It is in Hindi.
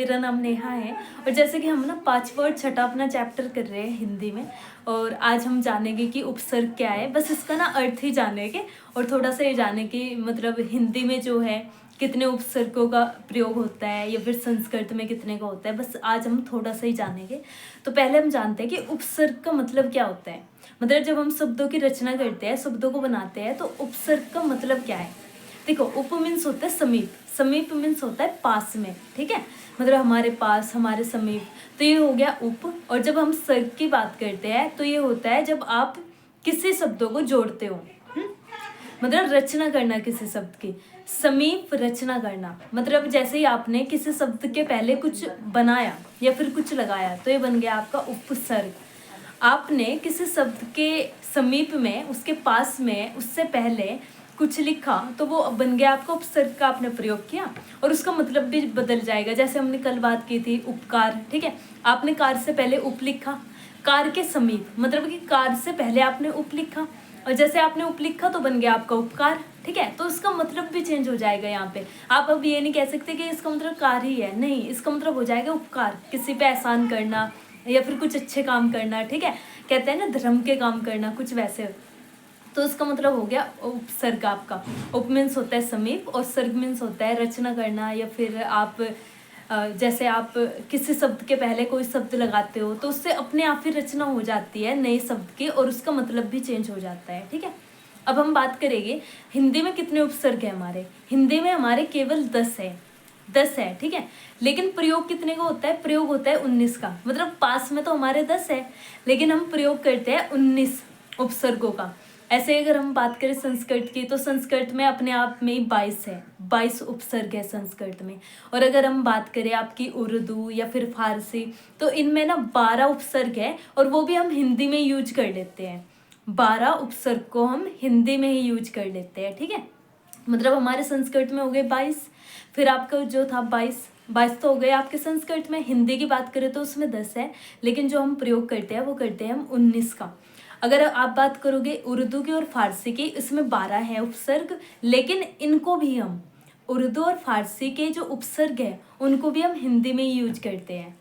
मेरा नाम नेहा है और जैसे कि हम ना 5वां और छठा अपना चैप्टर कर रहे हैं हिंदी में। और आज हम जानेंगे कि उपसर्ग क्या है, बस इसका ना अर्थ ही जानेंगे और थोड़ा सा ये जाने कि मतलब हिंदी में जो है कितने उपसर्गों का प्रयोग होता है या फिर संस्कृत में कितने का होता है, बस आज हम थोड़ा सा ही जानेंगे। तो पहले हम जानते हैं कि उपसर्ग का मतलब क्या होता है। मतलब जब हम शब्दों की रचना करते हैं, शब्दों को बनाते हैं, तो उपसर्ग का मतलब क्या है। देखो, उप मीन्स होता है समीप, समीप मीन्स होता है पास में, ठीक है, मतलब हमारे पास, हमारे समीप, तो ये हो गया उप। और जब हम सर्ग की बात करते हैं तो ये होता है जब आप किसी शब्दों को जोड़ते हो, मतलब रचना करना किसी शब्द की। समीप रचना करना मतलब जैसे ही आपने किसी शब्द के पहले कुछ बनाया या फिर कुछ लगाया तो ये बन गया आपका उपसर्ग। आपने किसी शब्द के समीप में, उसके पास में, उससे पहले कुछ लिखा तो वो बन गया आपका उपसर्ग का आपने प्रयोग किया और उसका मतलब भी बदल जाएगा। जैसे हमने कल बात की थी उपकार, ठीक है, आपने कार से पहले उप लिखा, कार के समीप मतलब कि कार से पहले आपने उप लिखा और जैसे आपने उप लिखा तो बन गया आपका उपकार, ठीक है। तो इसका मतलब भी चेंज हो जाएगा यहाँ पे। आप अब ये नहीं कह सकते कि इसका मतलब कार ही है, नहीं, इसका मतलब हो जाएगा उपकार, किसी पे एहसान करना या फिर कुछ अच्छे काम करना, ठीक है, कहते हैं ना धर्म के काम करना, कुछ वैसे। तो इसका मतलब हो गया उपसर्ग आपका। उप मीन्स होता है समीप और सर्ग मीन्स होता है रचना करना, या फिर आप जैसे आप किसी शब्द के पहले कोई शब्द लगाते हो तो उससे अपने आप ही रचना हो जाती है नए शब्द की और उसका मतलब भी चेंज हो जाता है, ठीक है। अब हम बात करेंगे हिंदी में कितने उपसर्ग है हमारे। हिंदी में हमारे केवल 10 है, 10 है, ठीक है। लेकिन प्रयोग कितने का होता है, प्रयोग होता है 19 का। मतलब पास में तो हमारे 10 है लेकिन हम प्रयोग करते हैं 19 उपसर्गों का। ऐसे अगर हम बात करें संस्कृत की तो संस्कृत में अपने आप में ही 22 है, 22 उपसर्ग है संस्कृत में। और अगर हम बात करें आपकी उर्दू या फिर फारसी तो इनमें ना 12 उपसर्ग है और वो भी हम हिंदी में यूज कर लेते हैं। 12 उपसर्ग को हम हिंदी में ही यूज कर लेते हैं, ठीक है। मतलब हमारे संस्कृत में हो गए 22, फिर आपका जो था 22 तो हो गए आपके संस्कृत में। हिंदी की बात करें तो उसमें 10 है लेकिन जो हम प्रयोग करते हैं वो करते हैं हम 19 का। अगर आप बात करोगे उर्दू की और फारसी की, इसमें 12 है उपसर्ग, लेकिन इनको भी हम, उर्दू और फारसी के जो उपसर्ग है उनको भी हम हिंदी में ही यूज करते हैं,